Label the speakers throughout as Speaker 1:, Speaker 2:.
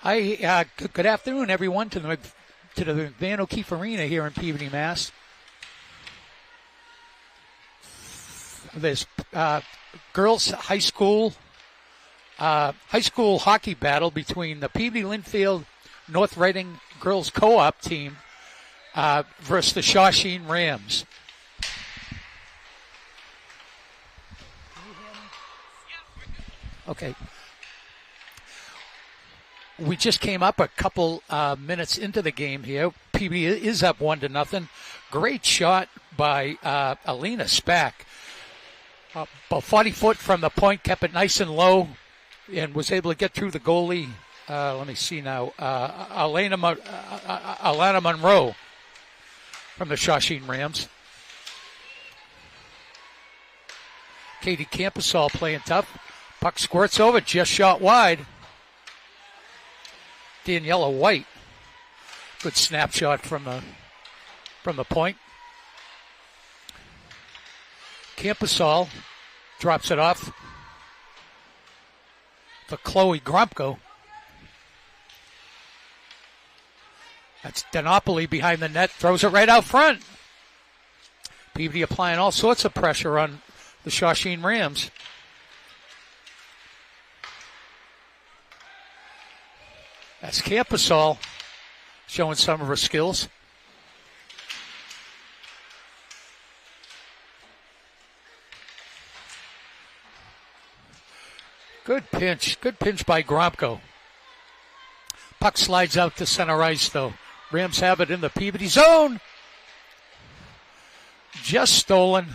Speaker 1: Hi, good afternoon, everyone, to the Van O'Keefe Arena here in Peabody, Mass. This girls high school hockey battle between the Peabody Linfield North Reading girls co-op team versus the Shawsheen Rams. Okay. We just came up a couple minutes into the game here. Peabody is up 1-0. Great shot by Alina Spack. About 40 foot from the point, kept it nice and low, and was able to get through the goalie. Let me see now. Alana Monroe from the Shawsheen Rams. Katie Campasol playing tough. Puck squirts over, just shot wide. Daniela White. Good snapshot from the point. Campasol drops it off for Chloe Grumpko. That's Denopoli behind the net, throws it right out front. Peabody applying all sorts of pressure on the Shawsheen Rams. That's Campasol showing some of her skills. Good pinch by Gromko. Puck slides out to center ice, though. Rams have it in the Peabody zone. Just stolen.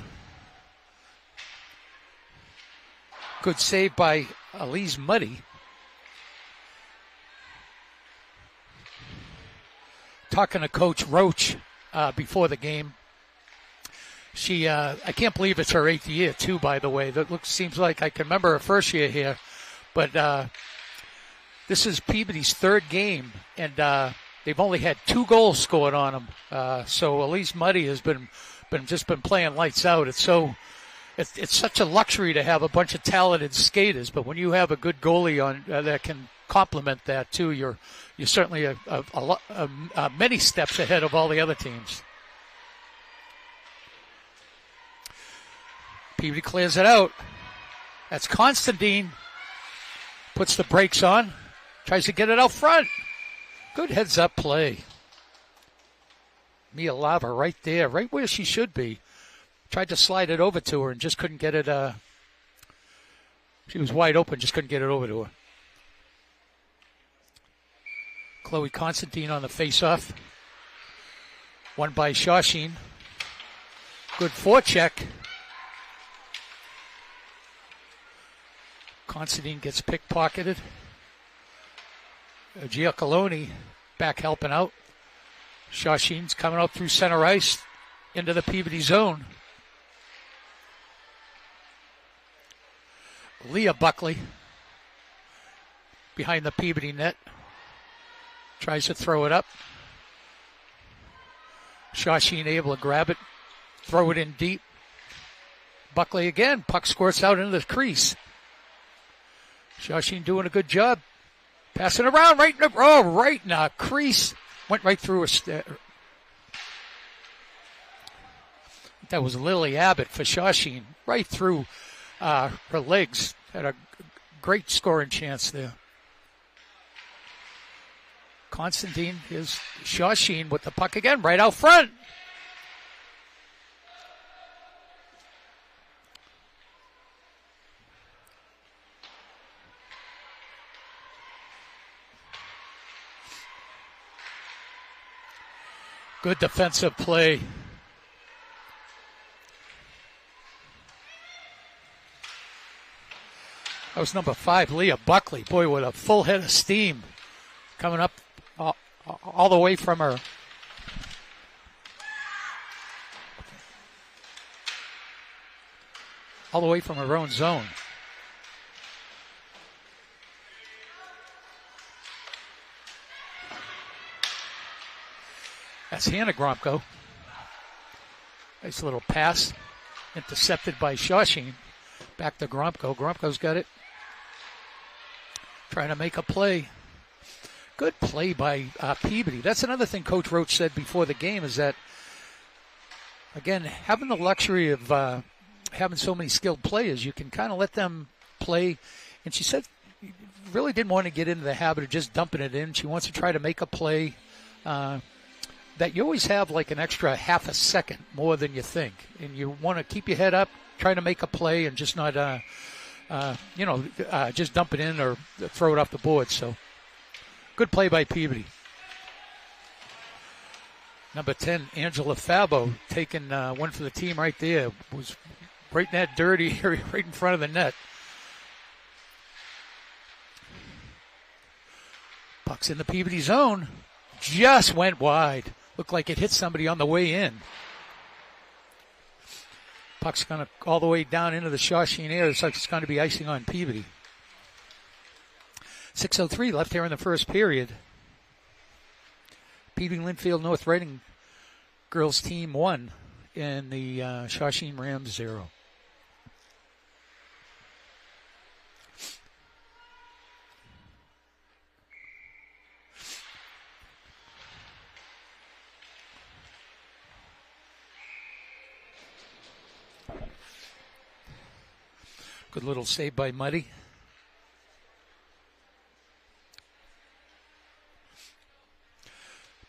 Speaker 1: Good save by Elise Muddy. Talking to Coach Roach before the game. She, I can't believe it's her 8th year, too, by the way. That seems like I can remember her first year here. But this is Peabody's 3rd game, and they've only had 2 goals scored on them. So Elise Muddy has been playing lights out. It's such a luxury to have a bunch of talented skaters, but when you have a good goalie on that can complement that too, you're certainly many steps ahead of all the other teams. Peabody clears it out. That's Constantine. Puts the brakes on. Tries to get it out front. Good heads-up play. Mia Lava right there, right where she should be. Tried to slide it over to her and just couldn't get it. She was wide open, just couldn't get it over to her. Chloe Constantine on the face-off. Won by Shawsheen. Good forecheck. Constantine gets pickpocketed. Giacalone back helping out. Shawsheen's coming up through center ice into the Peabody zone. Leah Buckley behind the Peabody net. Tries to throw it up. Shawsheen able to grab it. Throw it in deep. Buckley again. Puck squirts out into the crease. Shawsheen doing a good job. Passing around right in the crease. Went right through her. That was Lily Abbott for Shawsheen. Right through her legs. Had a great scoring chance there. Constantine is Shawsheen with the puck again, right out front. Good defensive play. That was number 5, Leah Buckley. Boy, with a full head of steam coming up all the way from her. All the way from her own zone. That's Hannah Gromko. Nice little pass. Intercepted by Shawsheen. Back to Gromko. Gromko's got it. Trying to make a play. Good play by Peabody. That's another thing Coach Roach said before the game is that, again, having the luxury of having so many skilled players, you can kind of let them play. And she said really didn't want to get into the habit of just dumping it in. She wants to try to make a play that you always have like an extra half a second more than you think. And you want to keep your head up, try to make a play and just not, just dump it in or throw it off the board. So good play by Peabody. Number 10, Angela Fabo, taking one for the team right there. Was right in that dirty area, right in front of the net. Puck's in the Peabody zone. Just went wide. Looked like it hit somebody on the way in. Puck's going to all the way down into the Shawsheen area. Looks like it's going to be icing on Peabody. 6:03 left here in the first period. Peabody Linfield North Reading girls team 1 and the Shawsheen Rams 0. Good little save by Muddy.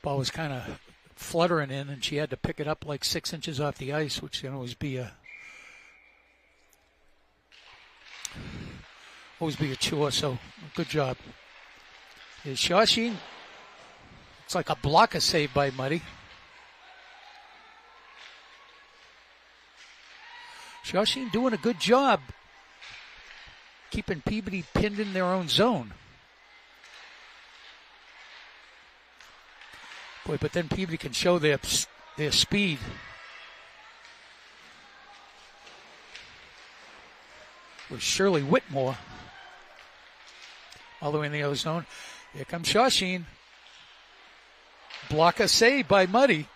Speaker 1: Ball was kind of fluttering in, and she had to pick it up like 6 inches off the ice, which can always be a chore. So good job. Here's Shawsheen. It's like a blocker save by Muddy. Shawsheen doing a good job keeping Peabody pinned in their own zone. Boy, but then Peabody can show their speed. With Shirley Whitmore all the way in the other zone. Here comes Shawsheen. Blocker save by Muddy.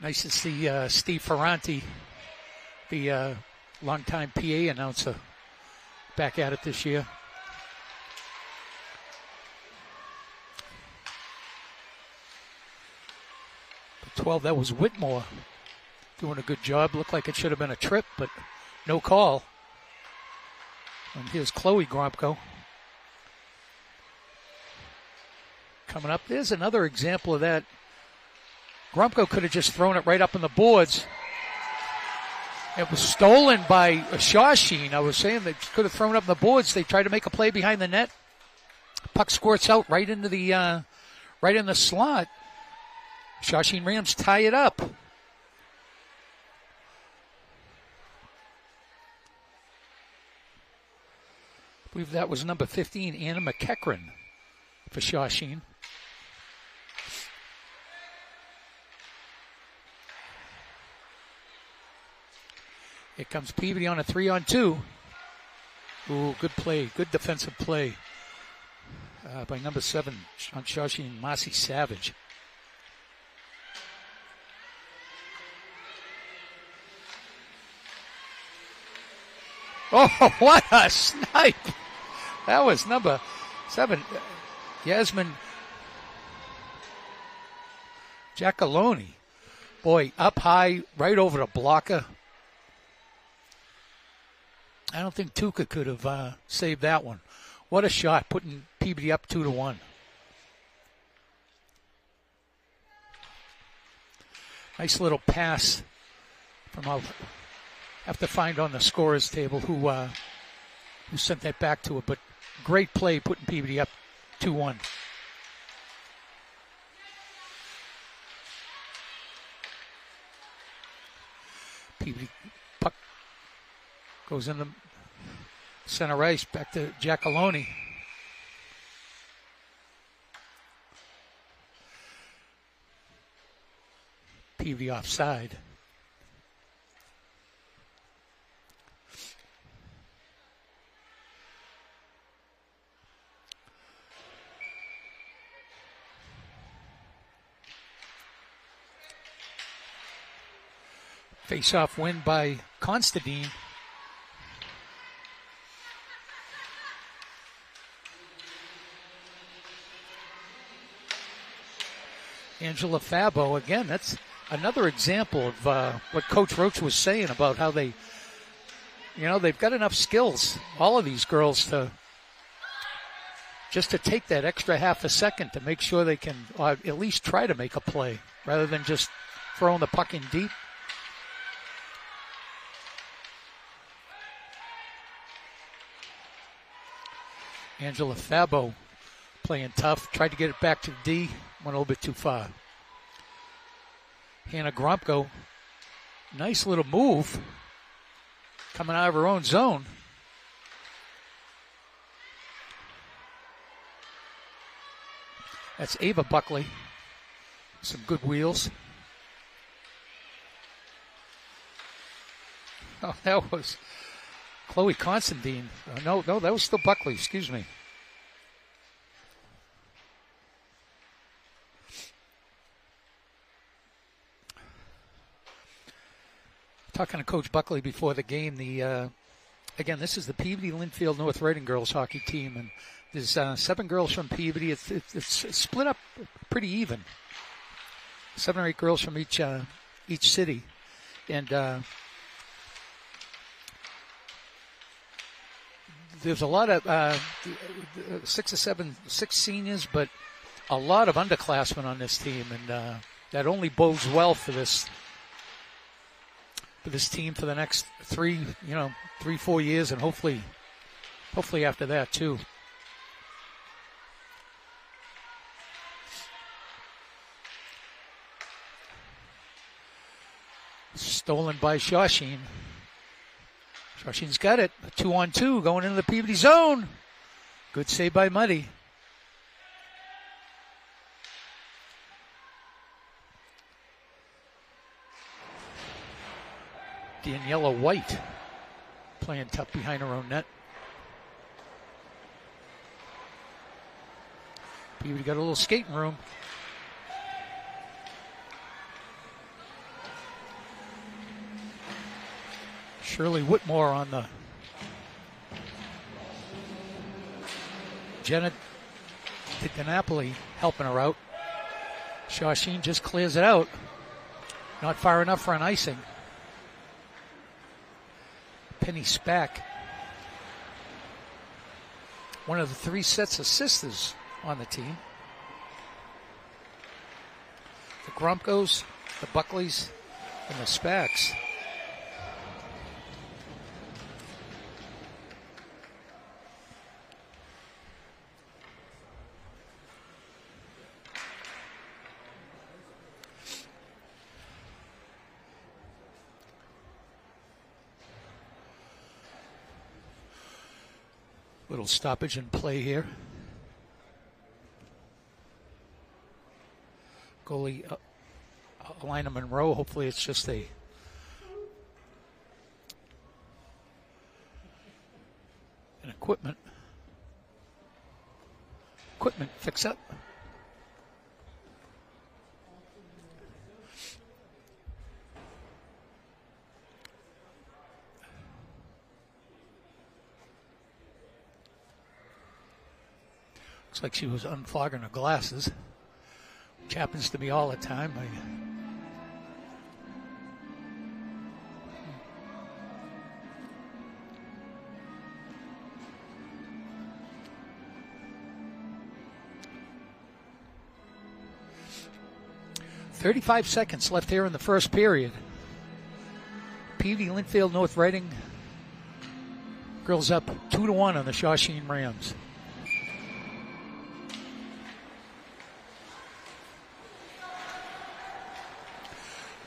Speaker 1: Nice to see Steve Ferranti, the longtime PA announcer, back at it this year. The 12, that was Whitmore doing a good job. Looked like it should have been a trip, but no call. And here's Chloe Gromko. Coming up, there's another example of that. Gromko could have just thrown it right up on the boards. It was stolen by Shawsheen. I was saying they could have thrown it up on the boards. They tried to make a play behind the net. Puck squirts out right into the right in the slot. Shawsheen Rams tie it up. I believe that was number 15, Anna McEachran for Shawsheen. Here comes Peabody on a 3-on-2. Ooh, good play. Good defensive play by number 7 on Shawsheen, Marcy Savage. Oh, what a snipe. That was number 7, Yasmin Giacalone. Boy, up high, right over the blocker. I don't think Tuca could have saved that one. What a shot, putting Peabody up 2-1. Nice little pass from out. Have to find on the scorers table who sent that back to her. But great play, putting Peabody up 2-1. Peabody puck goes in the center ice, back to Giacalone. Peavy offside. Face-off win by Constantine. Angela Fabo, again, that's another example of what Coach Roach was saying about how they, they've got enough skills, all of these girls, to take that extra half a second to make sure they can at least try to make a play rather than just throwing the puck in deep. Angela Fabo playing tough, tried to get it back to D, went a little bit too far. Hannah Gromko, nice little move, coming out of her own zone. That's Ava Buckley, some good wheels. Oh, that was Chloe Constantine. No, that was still Buckley, excuse me. Talking to Coach Buckley before the game, again, this is the Peabody Linfield North Reading girls hockey team, and there's 7 girls from Peabody. It's split up pretty even. 7 or 8 girls from each city, and there's a lot of 6 seniors, but a lot of underclassmen on this team, and that only bodes well for this team for the next 3-4 years, and hopefully after that too. Stolen by Shawsheen. Shawsheen's got it. A 2-on-2 going into the Peabody zone. Good save by Muddy. Daniela White playing tough behind her own net. Peabody got a little skating room. Shirley Whitmore on the Jenna DiNapoli helping her out. Shawsheen just clears it out. Not far enough for an icing. Penny Spack, one of the 3 sets of sisters on the team. The Gromkos, the Buckleys, and the Spacks. Little stoppage in play here. Goalie Elena Monroe. Hopefully it's just an equipment fix up. Looks like she was unfogging her glasses, which happens to me all the time. 35 seconds left here in the first period. Peavy Linfield North Reading girls up 2-1 on the Shawsheen Rams.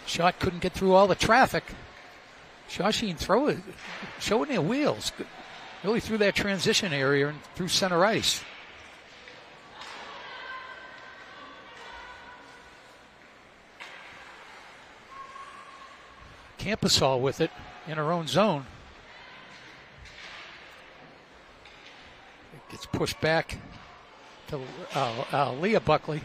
Speaker 1: Shot couldn't get through all the traffic. Shawsheen showing their wheels. Really through that transition area and through center ice. Campusall with it in her own zone. It gets pushed back to Leah Buckley.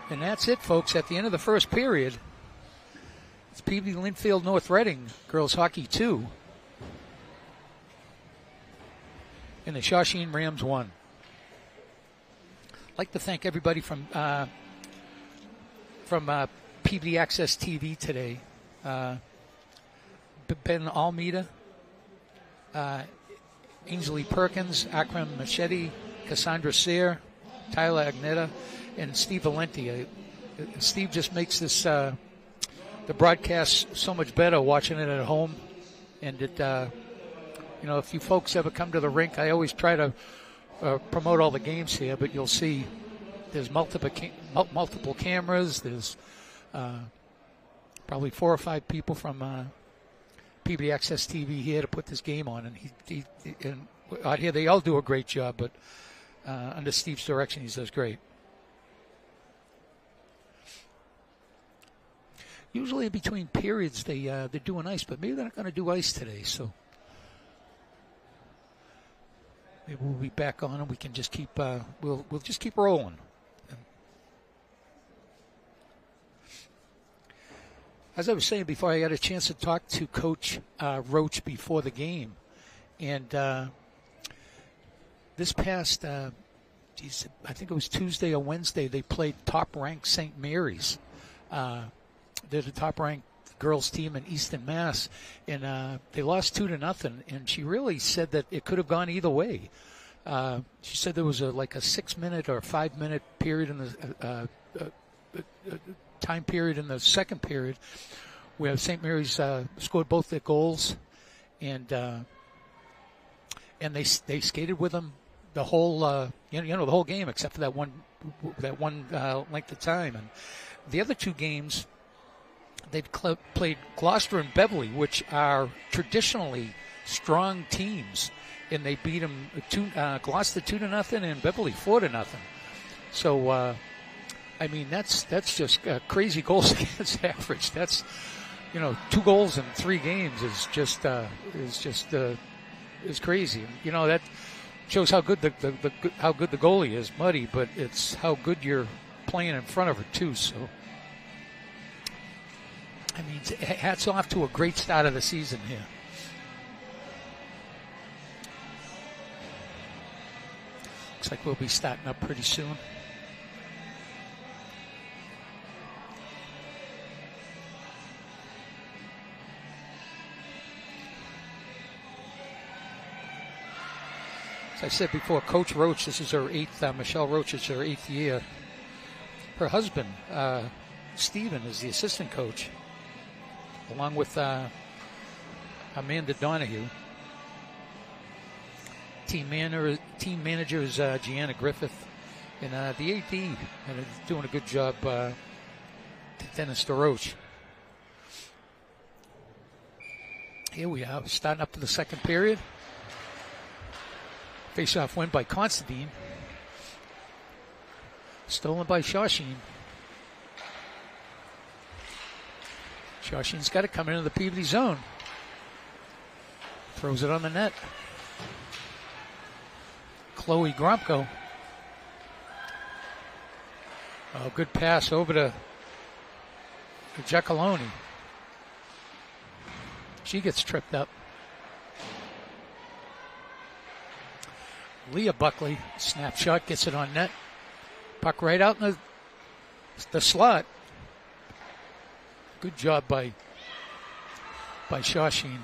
Speaker 1: And that's it, folks. At the end of the first period, it's Peabody Linfield North Reading girls hockey 2. And the Shawsheen Rams 1. I'd like to thank everybody from PVMHS TV today. Ben Almeida, Ainsley Perkins, Akram Machete, Cassandra Sayre, Tyler Agnetta, and Steve Valenti. Steve just makes this the broadcast so much better watching it at home. And it, if you folks ever come to the rink, I always try to promote all the games here, but you'll see there's multiple cameras. There's probably 4 or 5 people from PVMHS TV here to put this game on, and he out here they all do a great job, but under Steve's direction, he does great. Usually in between periods they're doing ice, but maybe they're not going to do ice today, so maybe we'll be back on and we can just keep we'll just keep rolling. As I was saying before, I got a chance to talk to Coach Roach before the game, and this past I think it was Tuesday or Wednesday, they played top-ranked St. Mary's. They're the top-ranked girls team in Easton, Mass, and they lost 2-0. And she really said that it could have gone either way. She said there was a 6-minute or 5-minute period in the time period in the second period where St. Mary's scored both their goals, and they skated with them the whole the whole game except for that one length of time. And the other 2 games, they'd played Gloucester and Beverly, which are traditionally strong teams, and they beat them Gloucester 2-0 and Beverly 4-0. So I mean that's just crazy goals against average. That's 2 goals in 3 games is crazy. That shows how good the goalie is, Muddy, but it's how good you're playing in front of her too. So I mean, hats off to a great start of the season here. Looks like we'll be starting up pretty soon. As I said before, Coach Roach, this is her 8th, Michelle Roach is her 8th year. Her husband, Stephen, is the assistant coach, along with Amanda Donahue. Team manager is Gianna Griffith, and the AD doing a good job, Dennis DeRoche. Here we are, starting up for the second period. Face-off win by Constantine. Stolen by Shawsheen. Shawsheen's got it coming into the Peabody zone. Throws it on the net. Chloe Gromko. Oh, good pass over to Giacalone. She gets tripped up. Leah Buckley, snapshot, gets it on net. Puck right out in the slot. Good job by Shawsheen.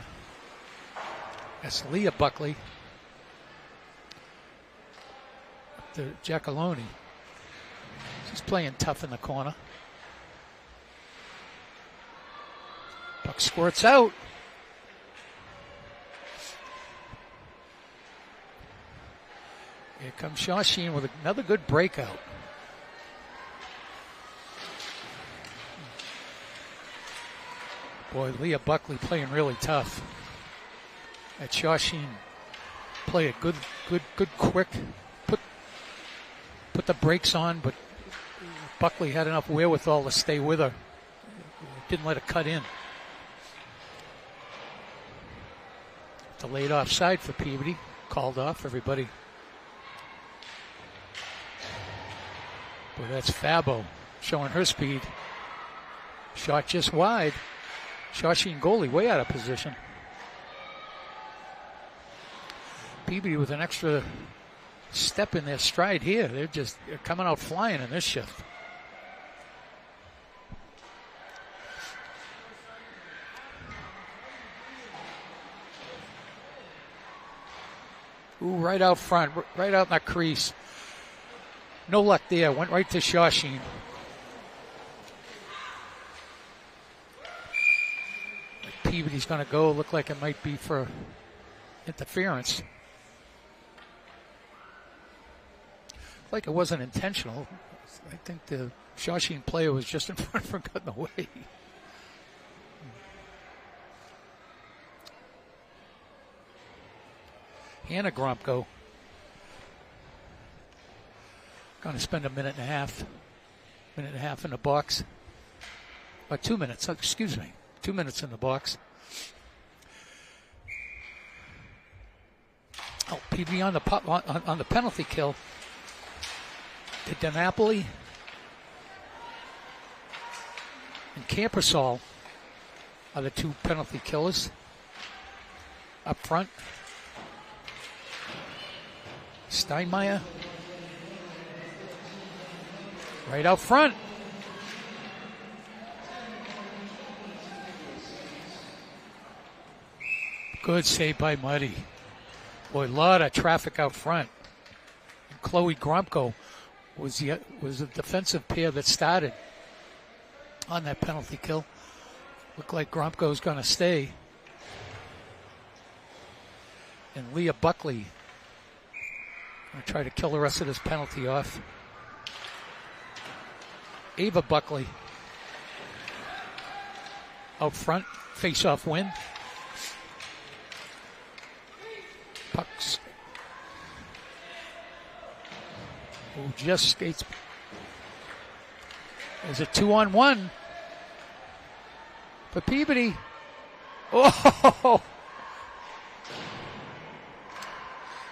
Speaker 1: That's Leah Buckley. Up to Giacalone. She's playing tough in the corner. Puck squirts out. Here comes Shawsheen with another good breakout. Boy, Leah Buckley playing really tough. At Shawsheen, play it good, quick. Put the brakes on, but Buckley had enough wherewithal to stay with her. Didn't let it cut in. Delayed offside for Peabody. Called off, everybody. Boy, that's Fabo showing her speed. Shot just wide. Shawsheen goalie way out of position. Peabody with an extra step in their stride here. They're coming out flying in this shift. Ooh, right out front, right out in that crease. No luck there. Went right to Shawsheen. Peabody's going to go. Look like it might be for interference. Like it wasn't intentional. I think the Shawsheen player was just in front of her, cutting away. Hannah Gromko going to spend a minute and a half in the box. 2 minutes, excuse me. 2 minutes in the box. Oh, PV on the penalty kill. DiNapoli and Campersall are the two penalty killers up front. Steinmeier right out front. Good save by Muddy. Boy, a lot of traffic out front. Chloe Gromko was a defensive pair that started on that penalty kill. Looked like Gromko's going to stay. And Leah Buckley going to try to kill the rest of this penalty off. Ava Buckley out front, face-off win. Pucks. Who just skates. There's a 2-on-1 for Peabody. Oh!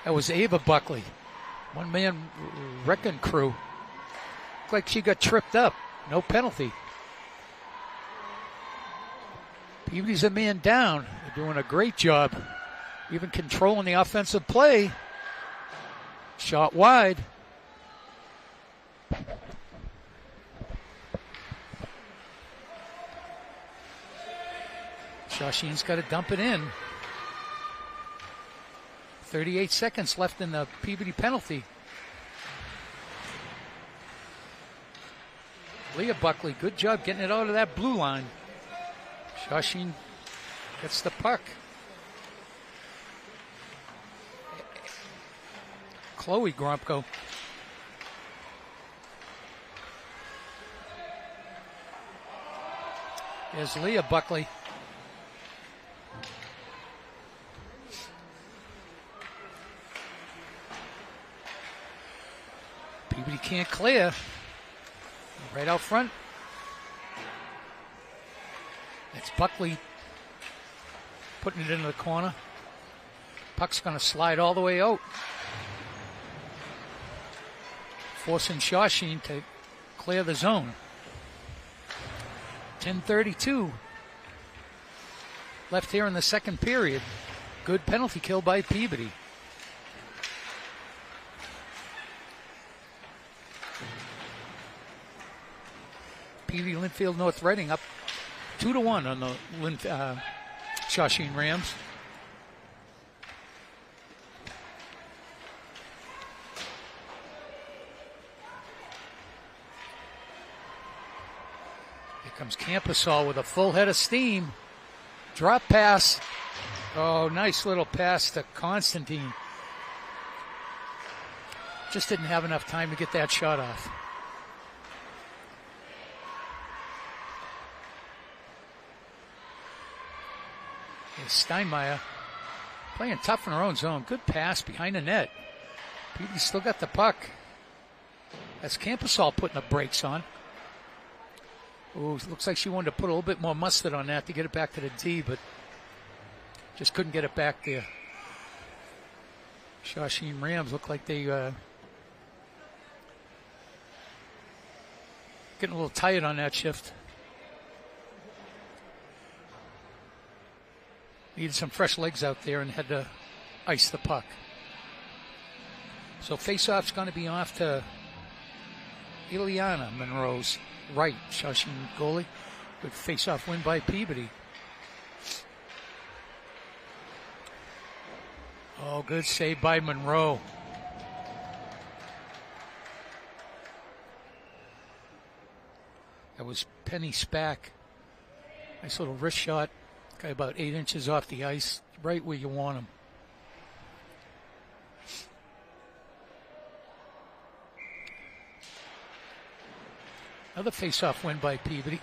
Speaker 1: That was Ava Buckley. One-man wrecking crew. Looked like she got tripped up. No penalty. Peabody's a man down. They're doing a great job. Even controlling the offensive play. Shot wide. Shawsheen's got to dump it in. 38 seconds left in the Peabody penalty. Leah Buckley, good job getting it out of that blue line. Shawsheen gets the puck. Chloe Gromko. There's Leah Buckley. Peabody can't clear. Right out front. It's Buckley putting it into the corner. Puck's going to slide all the way out. Forcing Shawsheen to clear the zone. 10:32 left here in the second period. Good penalty kill by Peabody. Peabody, Linfield, North Reading up 2-1 on the Shawsheen Rams. Here comes Campersall with a full head of steam. Drop pass. Oh, nice little pass to Constantine. Just didn't have enough time to get that shot off. Steinmeier playing tough in her own zone. Good pass behind the net. Peabody still got the puck. That's Campersall putting the brakes on. Oh, looks like she wanted to put a little bit more mustard on that to get it back to the D, but just couldn't get it back there. Shawsheen Rams look like they getting a little tired on that shift. Needed some fresh legs out there and had to ice the puck. So face-off's going to be off to Ileana Monroe's right. Shawsheen goalie. Good face-off win by Peabody. Oh, good save by Monroe. That was Penny Spack. Nice little wrist shot. Guy about 8 inches off the ice, right where you want him. Another face-off win by Peabody.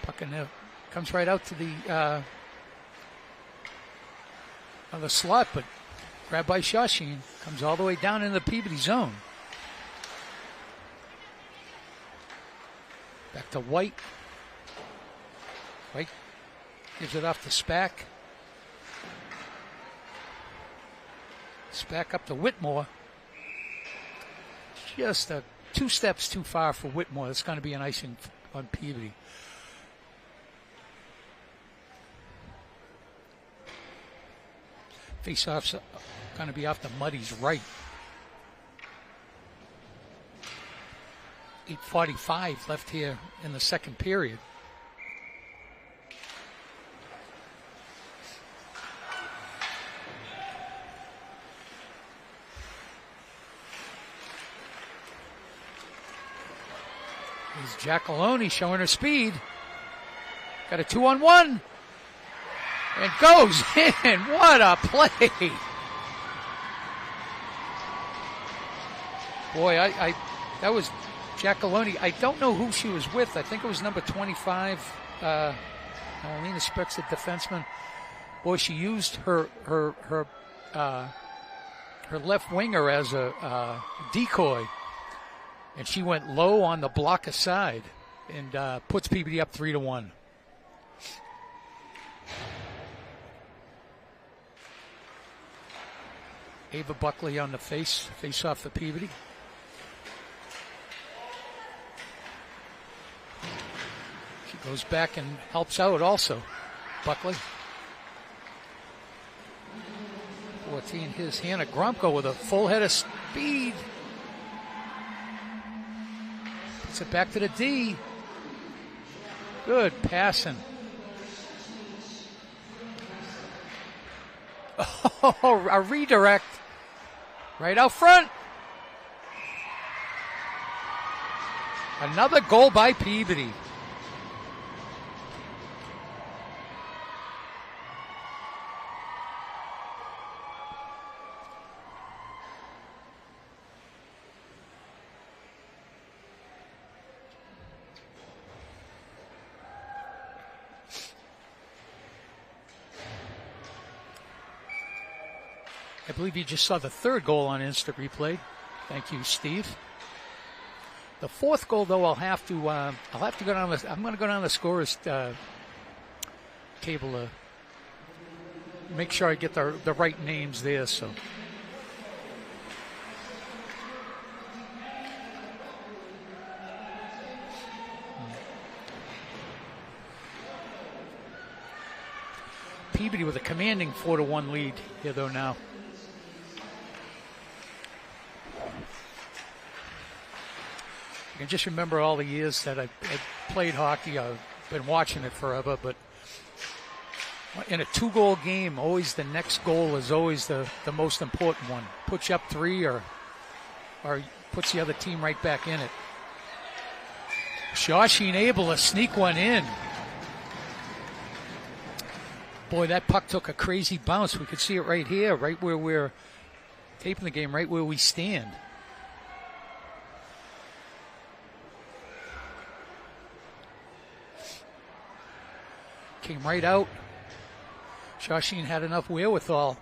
Speaker 1: Puck in there comes right out to the slot, but grabbed by Shawsheen. Comes all the way down in the Peabody zone. Back to White. White gives it off to Spack. Spack up to Whitmore. Just 2 steps too far for Whitmore. It's going to be an icing on Peabody. Face-off's going to be off the Muddy's right. 8:45 left here in the second period. Here's Giacalone showing her speed. Got a 2-on-1. And goes in. What a play. Boy, that was Giacalone. I don't know who she was with. I think it was number 25. Alina Speck's the defenseman. Boy, she used her left winger as a decoy. And she went low on the block aside and puts Peabody up 3-1. Ava Buckley on the face off for Peabody. She goes back and helps out also. Buckley. 14, here's Hannah Gromko with a full head of speed. Puts it back to the D. Good passing. Oh, a redirect. Right out front. Another goal by Peabody. I believe you just saw the third goal on instant replay. Thank you, Steve. The fourth goal, though, I'll have to go down. I'm going to go down the scorers table to make sure I get the right names there. So. Peabody with a commanding 4-1 lead here, though, now. I can just remember all the years that I played hockey. I've been watching it forever, but in a 2-goal game, always the next goal is always the most important one. Puts you up 3 or puts the other team right back in it. Shawsheen able to sneak one in. Boy, that puck took a crazy bounce. We could see it right here, right where we're taping the game, right where we stand. Came right out. Shawsheen had enough wherewithal.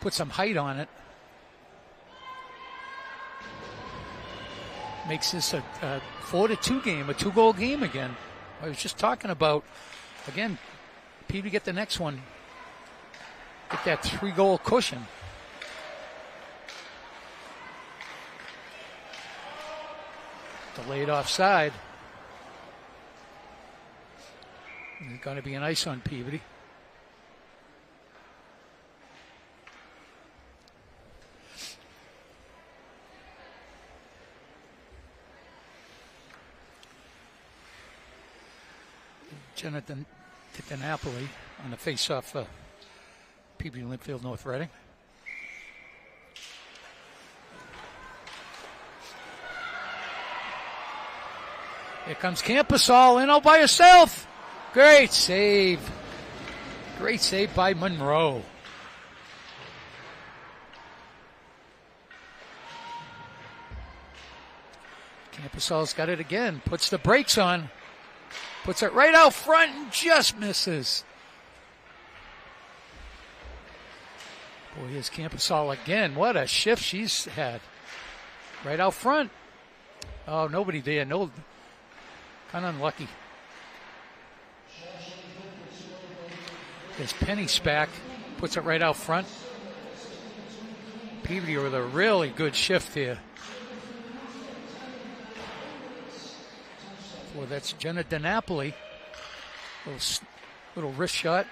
Speaker 1: Put some height on it. makes this a 4-2 game, a 2-goal game again. I was just talking about, again, Peabody get the next one. Get that 3-goal cushion. Delayed offside. There's going to be an ice on Peabody. Jonathan Napoli on the face-off Peabody Linfield North Reading. Here comes Campus all in all by herself. Great save. Great save by Monroe. Campus all's got it again. Puts the brakes on. Puts it right out front and just misses. Boy, here's Campusall again. What a shift she's had. Right out front. Oh, nobody there. No, kind of unlucky. There's Penny Spack. Puts it right out front. Peabody with a really good shift here. Well, that's Jenna DiNapoli. Little wrist shot.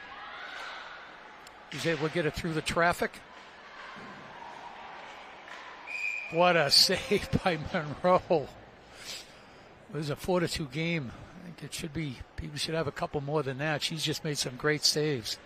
Speaker 1: He's able to get it through the traffic. What a save by Monroe. It was a 4-2 game. I think it should be, people should have a couple more than that. She's just made some great saves.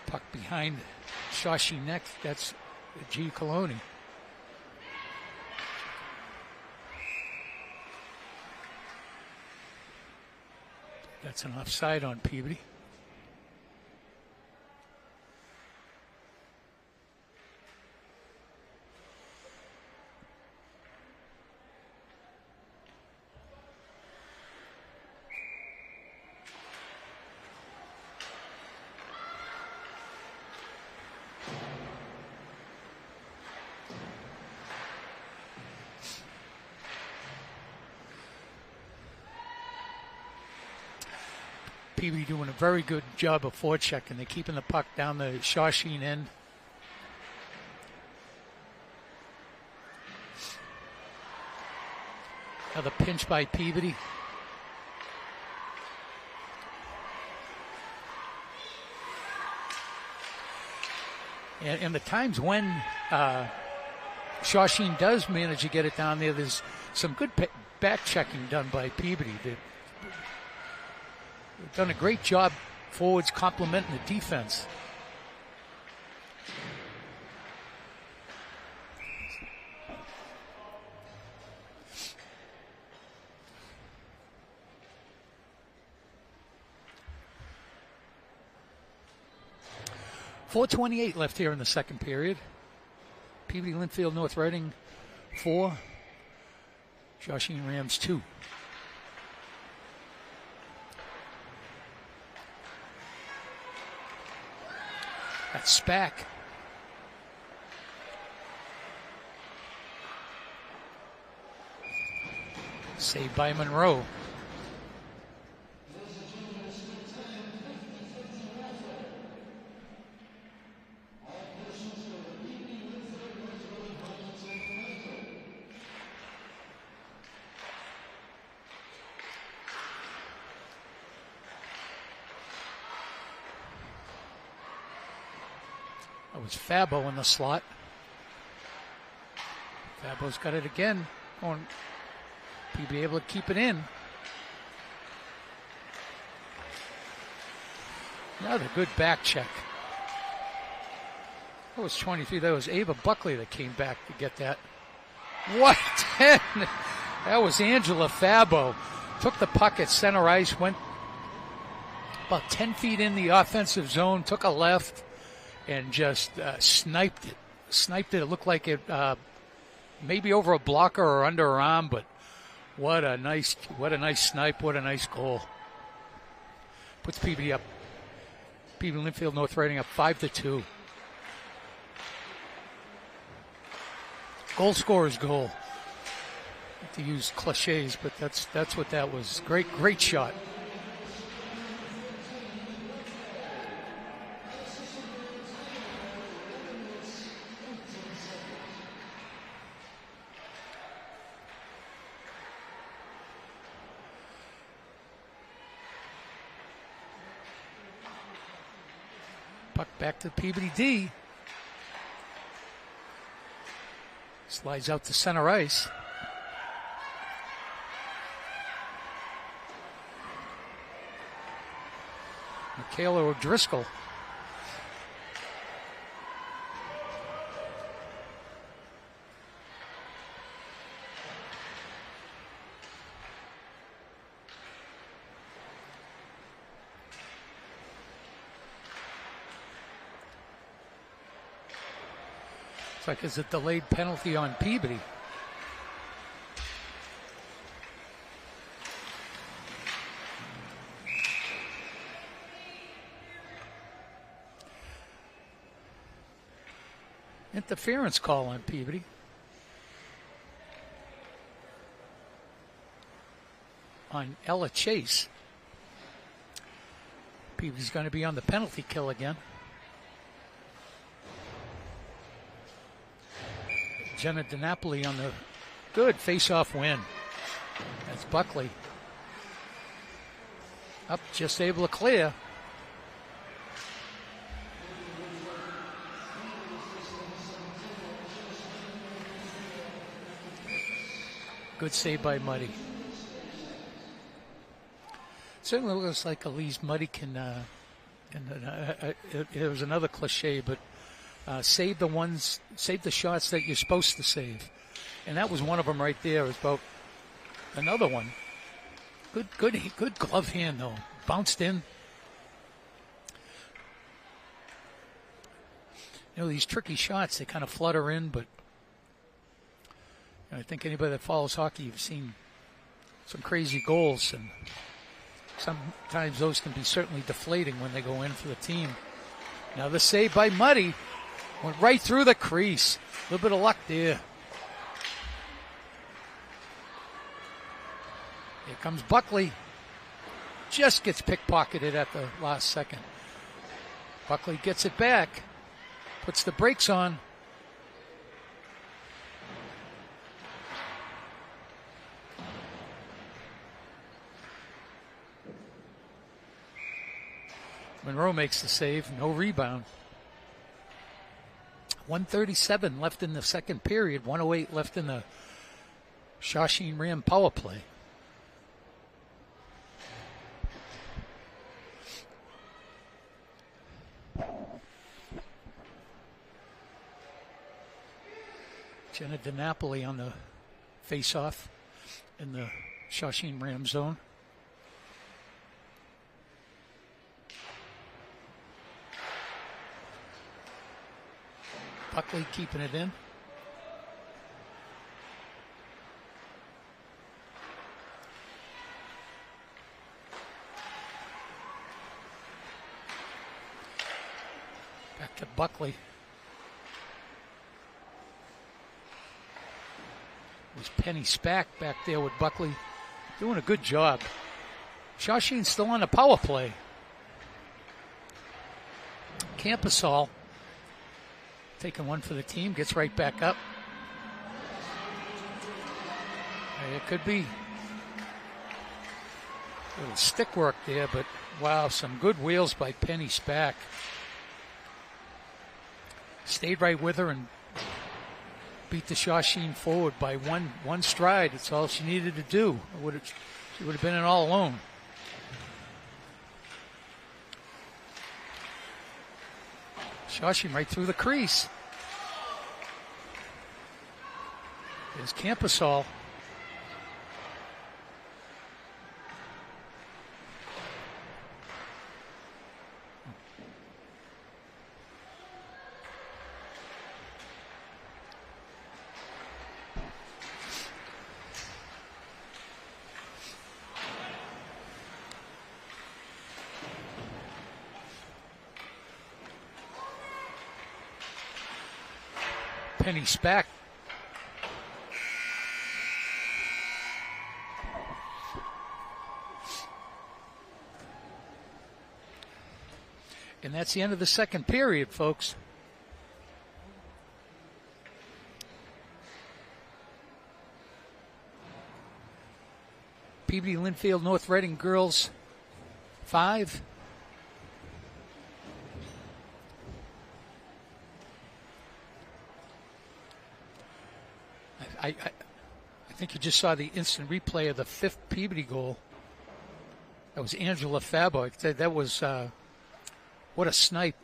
Speaker 1: Puck behind Shawsheen next. That's G. Coloni. That's an offside on Peabody. Peabody doing a very good job of forechecking. They're keeping the puck down the Shawsheen end. Another pinch by Peabody. And the times when Shawsheen does manage to get it down there, there's some good back checking done by Peabody. They've done a great job forwards complementing the defense. .428 left here in the second period. Peabody Linfield North Reading 4. Shawsheen Rams 2. That's Spack. Saved by Monroe. That was Fabo in the slot. Fabo's got it again. He'll be able to keep it in. Another good back check. That was 23. That was Ava Buckley that came back to get that. What? That was Angela Fabo. Took the puck at center ice, went about 10 feet in the offensive zone, took a left, and just sniped it. Sniped it. It looked like it maybe over a blocker or under her arm, but what a nice snipe. What a nice goal. Puts Peabody up. Peabody Linfield North Reading up 5-2. Goal scorer's goal. Not to use cliches, but that's what that was. Great shot. Puck back to Peabody D. Slides out to center ice. Michaela O'Driscoll. It's like it's a delayed penalty on Peabody. Interference call on Peabody. On Ella Chase. Peabody's going to be on the penalty kill again. Jenna DiNapoli on the good face-off win. That's Buckley. Up, just able to clear. Good save by Muddy. Certainly looks like Elise Muddy can, it was another cliche, but save the shots that you're supposed to save. And that was one of them right there. It was about another one. Good glove hand, though. Bounced in. You know, these tricky shots, they kind of flutter in, but I think anybody that follows hockey, you've seen some crazy goals, and sometimes those can be certainly deflating when they go in for the team. Now the save by Muddy went right through the crease. A little bit of luck there. Here comes Buckley. Just gets pickpocketed at the last second. Buckley gets it back. Puts the brakes on. Monroe makes the save. No rebound. 1:37 left in the second period. 1:08 left in the Shawsheen Ram power play. Jenna DiNapoli on the face-off in the Shawsheen Ram zone. Buckley keeping it in. Back to Buckley. It was Penny Spack back there with Buckley. Doing a good job. Shawsheen's still on the power play. Campasol taking one for the team, gets right back up. It could be a little stick work there, but wow, some good wheels by Penny Spack. Stayed right with her and beat the Shawsheen forward by one stride. That's all she needed to do. She would have been in all alone. Shawsheen right through the crease. There's Campasol. Penny Spack. And that's the end of the second period, folks. Peabody, Linfield, North Reading girls 5. I think you just saw the instant replay of the 5th Peabody goal. That was Angela Fabo. That was what a snipe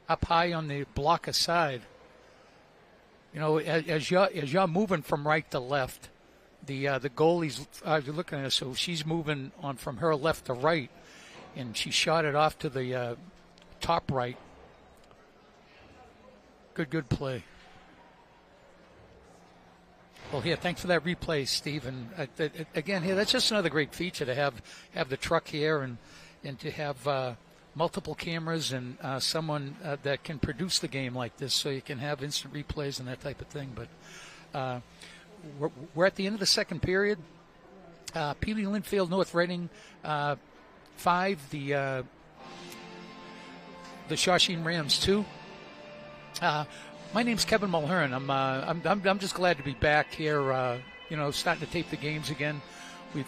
Speaker 1: up high on the blocker side. You know, as you're moving from right to left, the goalie's you're looking at her, so she's moving on from her left to right, and she shot it off to the top right. Good play. Well, here, thanks for that replay, Steve. And again, here, that's just another great feature to have the truck here and to have multiple cameras and someone that can produce the game like this, so you can have instant replays and that type of thing. But we're at the end of the second period. Peabody, Linfield, North Reading 5. The Shawsheen Rams 2. My name's Kevin Mulhern. I'm just glad to be back here. Starting to tape the games again. We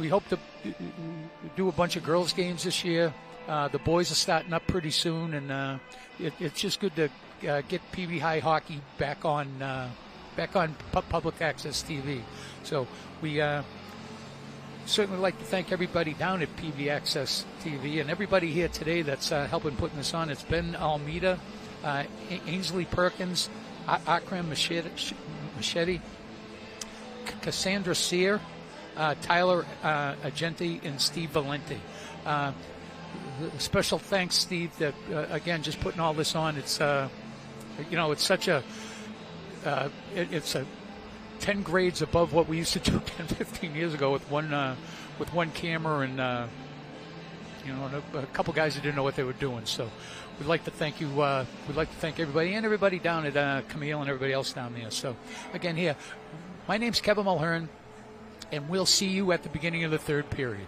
Speaker 1: hope to do a bunch of girls games this year. The boys are starting up pretty soon, and it's just good to get Peabody High hockey back on public access TV. So we certainly like to thank everybody down at Peabody Access TV and everybody here today that's helping putting this on. It's Ben Almeida, Ainsley Perkins, Akram Machete, Cassandra Sear, Tyler Agenti, and Steve Valenti. Special thanks, Steve, that again, just putting all this on. It's it's such a it's a 10 grades above what we used to do 10, 15 years ago with one camera and a couple guys that didn't know what they were doing. So we'd like to thank you. We'd like to thank everybody and everybody down at Camille and everybody else down there. So again, here, my name's Kevin Mulhern, and we'll see you at the beginning of the third period.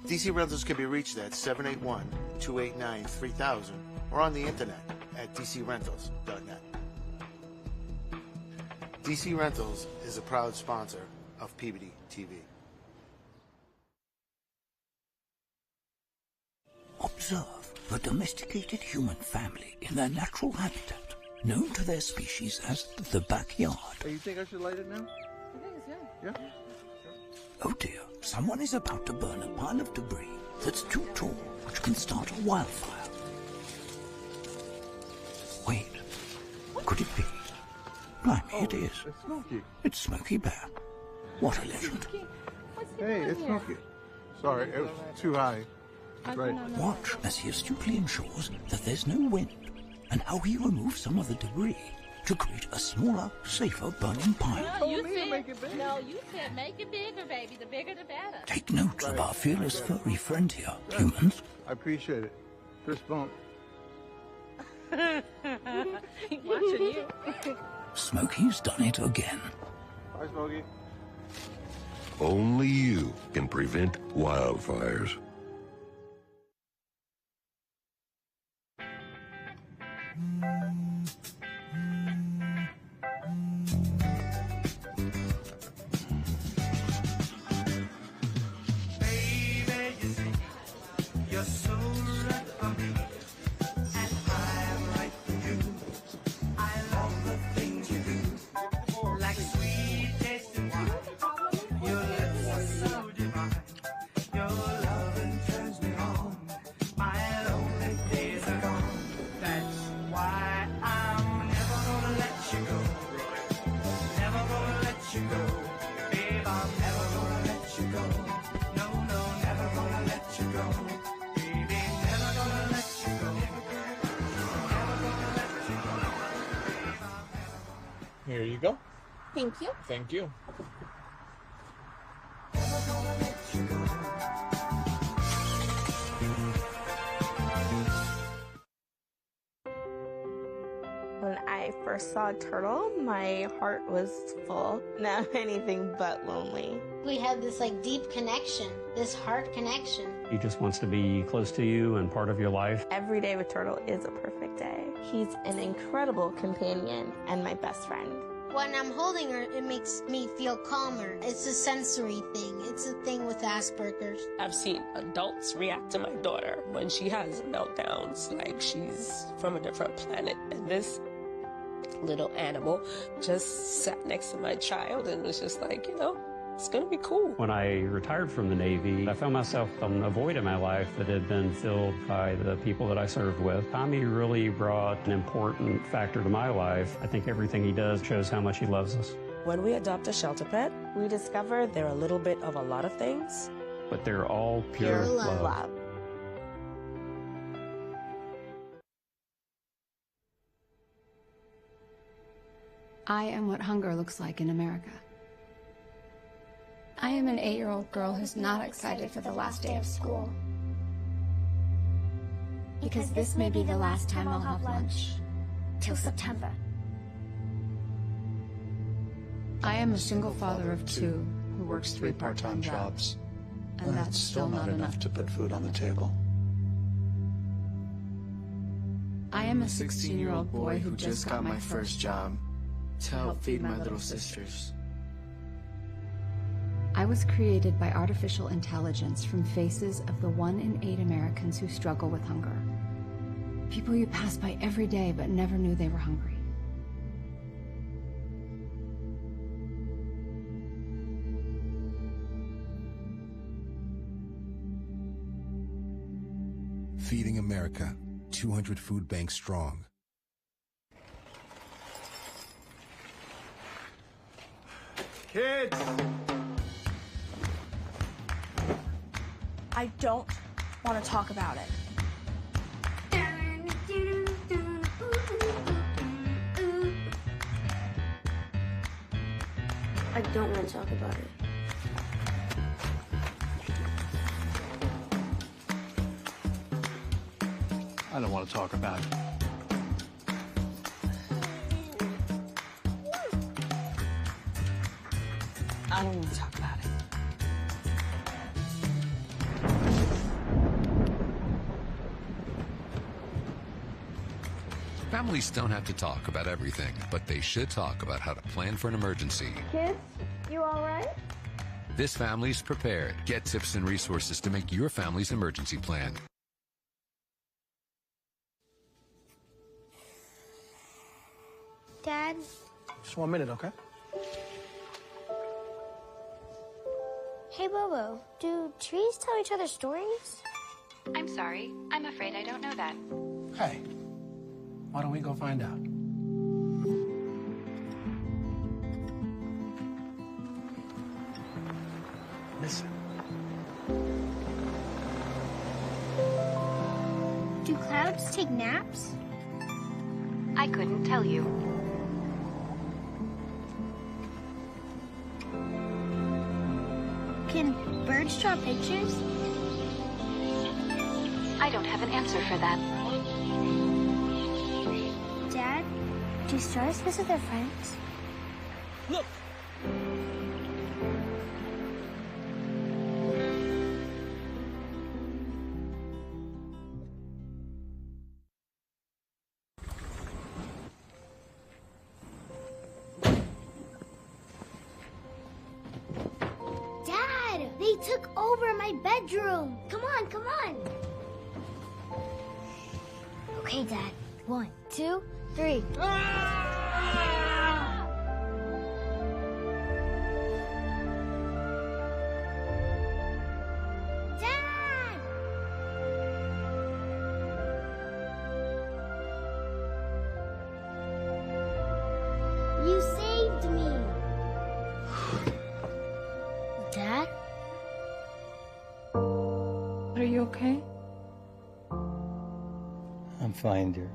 Speaker 2: DC Rentals can be reached at 781-289-3000 or on the internet at dcrentals.net. DC Rentals is a proud sponsor of Peabody TV.
Speaker 3: Observe the domesticated human family in their natural habitat, known to their species as the backyard.
Speaker 4: Hey, you think I should light it now?
Speaker 5: I think it's good.
Speaker 4: Yeah?
Speaker 3: Oh dear, someone is about to burn a pile of debris that's too tall, which can start a wildfire. Wait, could it be? Blimey, it is.
Speaker 4: It's Smokey.
Speaker 3: It's Smokey Bear. What a legend.
Speaker 4: Hey, it's Smokey. Sorry, it was too high. Right.
Speaker 3: Watch as he astutely ensures that there's no wind, and how he removes some of the debris to create a smaller, safer burning pile.
Speaker 5: No, you
Speaker 4: to make it big.
Speaker 5: No, you said make it bigger, baby. The bigger, the better.
Speaker 3: Take note of our fearless furry friend here, humans.
Speaker 4: I appreciate it. Fist bump.
Speaker 5: Watching you.
Speaker 3: Smokey's done it again.
Speaker 4: Bye, Smokey.
Speaker 6: Only you can prevent wildfires.
Speaker 7: you go.
Speaker 8: Thank you.
Speaker 7: Thank you.
Speaker 8: When I first saw a turtle, my heart was full. Now anything but lonely.
Speaker 9: We have this like deep connection, this heart connection.
Speaker 10: He just wants to be close to you and part of your life.
Speaker 8: Every day with Turtle is a perfect day. He's an incredible companion and my best friend.
Speaker 9: When I'm holding her, it makes me feel calmer. It's a sensory thing. It's a thing with Asperger's.
Speaker 11: I've seen adults react to my daughter when she has meltdowns, like she's from a different planet. And this little animal just sat next to my child and was just like, you know, it's going to be cool.
Speaker 10: When I retired from the Navy, I found myself on a void in my life that had been filled by the people that I served with. Tommy really brought an important factor to my life. I think everything he does shows how much he loves us.
Speaker 11: When we adopt a shelter pet, we discover they're a little bit of a lot of things.
Speaker 10: But they're all pure love.
Speaker 12: I am what hunger looks like in America. I am an 8-year-old girl who's not excited for the last day of school. Because this may be the last time I'll have lunch. Till September. I am a single father of 2 who works 3 part-time jobs. And that's still not enough to put food on the table. I am a 16-year-old boy who just got my first job to help feed my little sisters. I was created by artificial intelligence from faces of the 1 in 8 Americans who struggle with hunger. People you pass by every day but never knew they were hungry.
Speaker 13: Feeding America, 200 food banks strong.
Speaker 14: Kids!
Speaker 15: I don't want to talk about it.
Speaker 16: I don't want to talk about it.
Speaker 17: I don't want to talk about it.
Speaker 11: I don't want to talk about it.
Speaker 18: Families don't have to talk about everything, but they should talk about how to plan for an emergency.
Speaker 15: Kids, you all right?
Speaker 18: This family's prepared. Get tips and resources to make your family's emergency plan.
Speaker 9: Dad?
Speaker 17: Just 1 minute, okay?
Speaker 9: Hey, Bobo, do trees tell each other stories?
Speaker 12: I'm sorry. I'm afraid I don't know that.
Speaker 17: Hey, why don't we go find out? Listen.
Speaker 9: Do clouds take naps?
Speaker 12: I couldn't tell you.
Speaker 9: Can birds draw pictures?
Speaker 12: I don't have an answer for that.
Speaker 9: Dad, do stars visit their friends?
Speaker 11: Look!
Speaker 9: Dad, they took over my bedroom. Come on, come on. Okay, Dad. 1, 2, 3. Dad! You saved me. Dad?
Speaker 12: Are you okay?
Speaker 17: I'm fine, dear.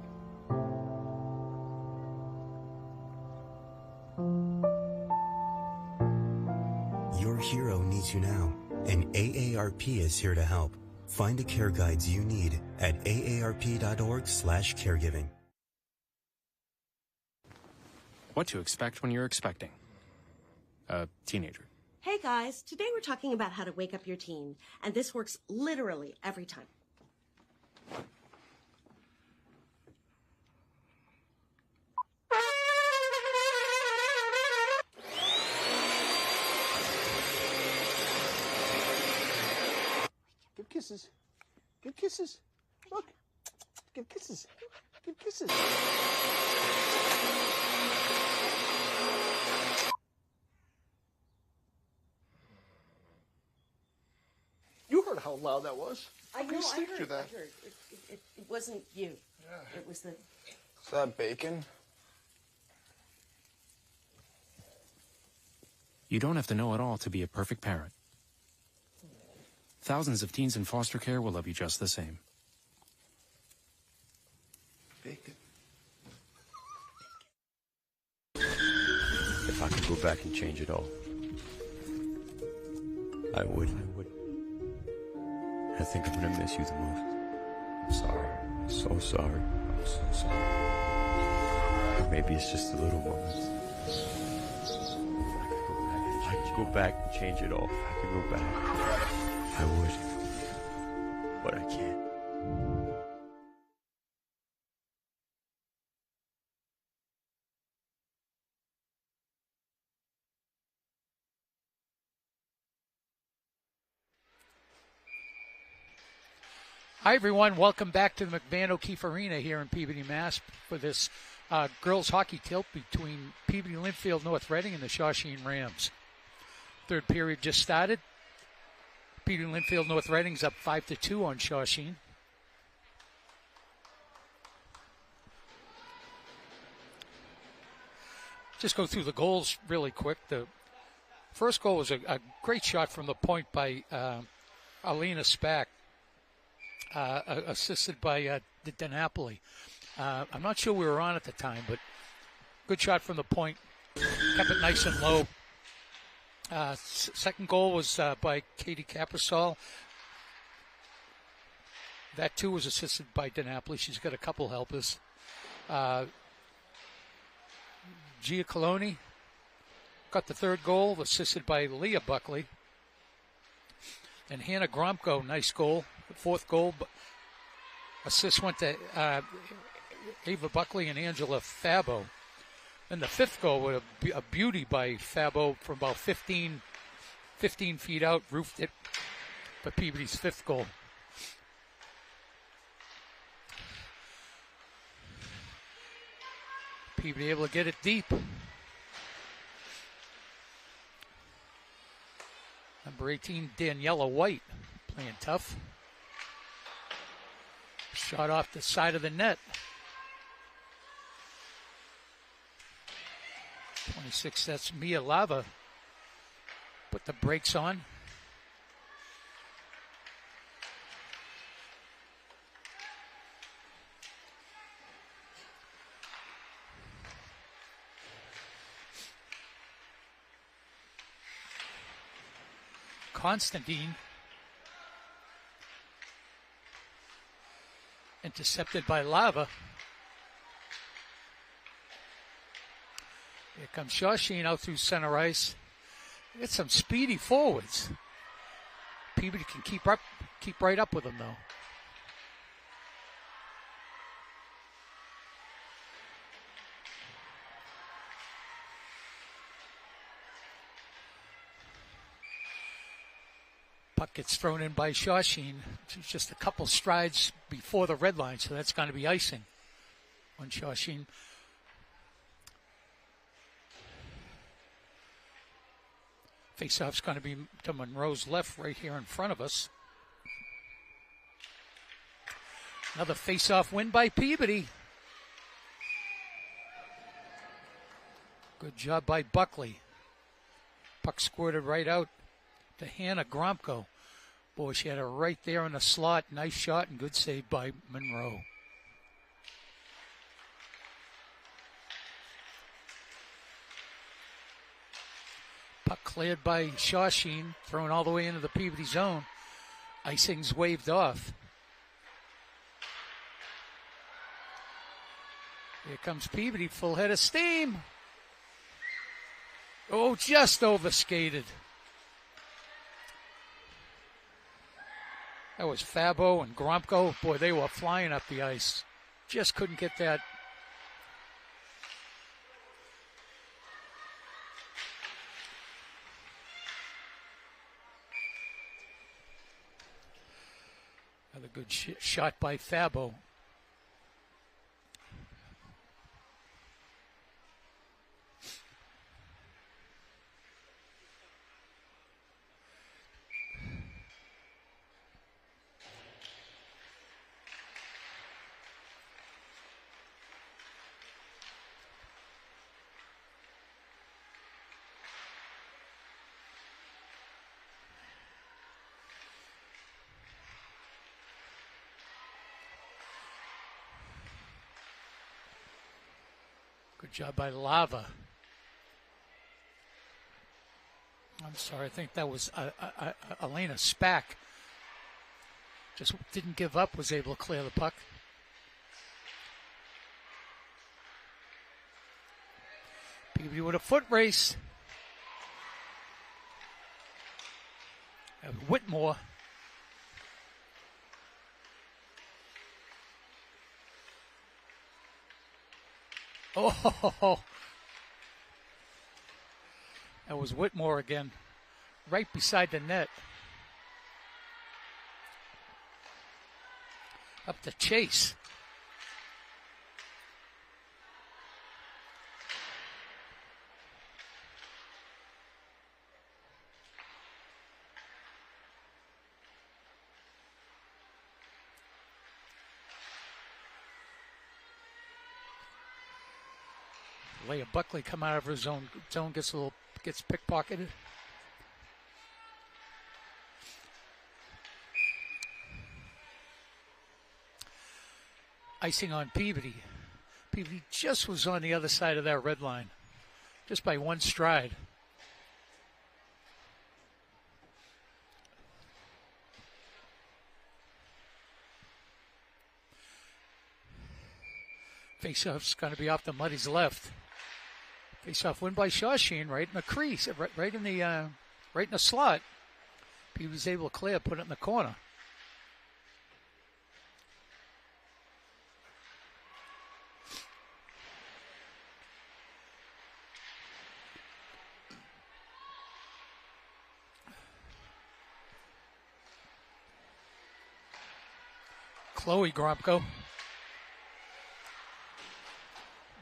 Speaker 7: needs you now, and AARP is here to help. Find the care guides you need at aarp.org/caregiving.
Speaker 19: What to expect when you're expecting a teenager.
Speaker 20: Hey guys, today we're talking about how to wake up your teen, and this works literally every time.
Speaker 14: Give kisses. Give kisses. Look. Give kisses. Give kisses. You heard how loud that was.
Speaker 20: I know, I heard.
Speaker 14: That.
Speaker 20: I heard. It wasn't you.
Speaker 14: Yeah.
Speaker 20: It was the...
Speaker 14: Is that bacon?
Speaker 19: You don't have to know it all to be a perfect parent. Thousands of teens in foster care will love you just the same.
Speaker 14: Bacon.
Speaker 21: If I could go back and change it all, I would. I think I'm gonna miss you the most. I'm sorry. I'm so sorry. I'm so sorry. Maybe it's just the little moments. If I could go back and change it all, if I could go back, I would. But I can't.
Speaker 1: Hi, everyone. Welcome back to the McMahon O'Keefe Arena here in Peabody, Mass. for this girls hockey tilt between Peabody Linfield North Reading and the Shawsheen Rams. Third period just started. Peabody Linfield North Reading's up 5-2 on Shawsheen. Just go through the goals really quick. The first goal was a great shot from the point by Alina Spack, assisted by DiNapoli. I'm not sure we were on at the time, but good shot from the point. Kept it nice and low. Second goal was by Katie Caprasol. That, too, was assisted by DiNapoli. She's got a couple helpers. Gia Coloni got the third goal, assisted by Leah Buckley. And Hannah Gromko, nice goal. The fourth goal, assist went to Ava Buckley and Angela Fabo. And the fifth goal was a beauty by Fabo from about 15 feet out, roofed it for Peabody's fifth goal. Peabody able to get it deep. Number 18, Daniela White, playing tough. Shot off the side of the net. 26, that's Mia Lava. Put the brakes on. Constantine intercepted by Lava. Here comes Shawsheen out through center ice. Get some speedy forwards. Peabody can keep right up with them though. Puck gets thrown in by Shawsheen. It's just a couple strides before the red line, so that's going to be icing on Shawsheen. Face-off's going to be to Monroe's left right here in front of us. Another face-off win by Peabody. Good job by Buckley. Puck squirted right out to Hannah Gromko. Boy, she had her right there in the slot. Nice shot and good save by Monroe. Puck cleared by Shawsheen, thrown all the way into the Peabody zone. Icing's waved off. Here comes Peabody, full head of steam. Oh, just overskated. That was Fabo and Gromko. Boy, they were flying up the ice. Just couldn't get that. Another good shot by Fabo. Good job by Lava. I'm sorry, I think that was Elena Spack. Just didn't give up, was able to clear the puck. Peabody with a foot race. Whitmore. Oh, that was Whitmore again, right beside the net. Up to Chase. Leah Buckley come out of her zone gets pickpocketed. Icing on Peabody. Peabody just was on the other side of that red line, just by one stride. Faceoff's going to be off the Muddy's left. Faceoff win by Shawsheen, right in the crease, right in the slot. Peabody's able to clear, put it in the corner. Chloe Gromko.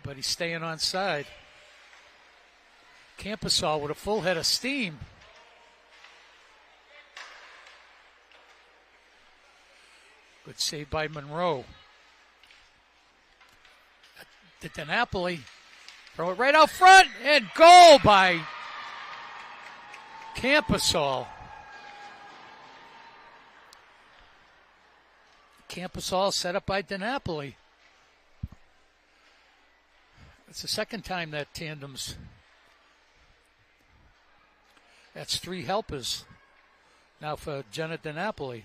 Speaker 1: But he's staying on side. Campasol with a full head of steam. Good save by Monroe. To Napoli. Throw it right out front and goal by Campasol. Campasol set up by DiNapoli. It's the second time that tandem's. That's 3 helpers now for Jenna DiNapoli.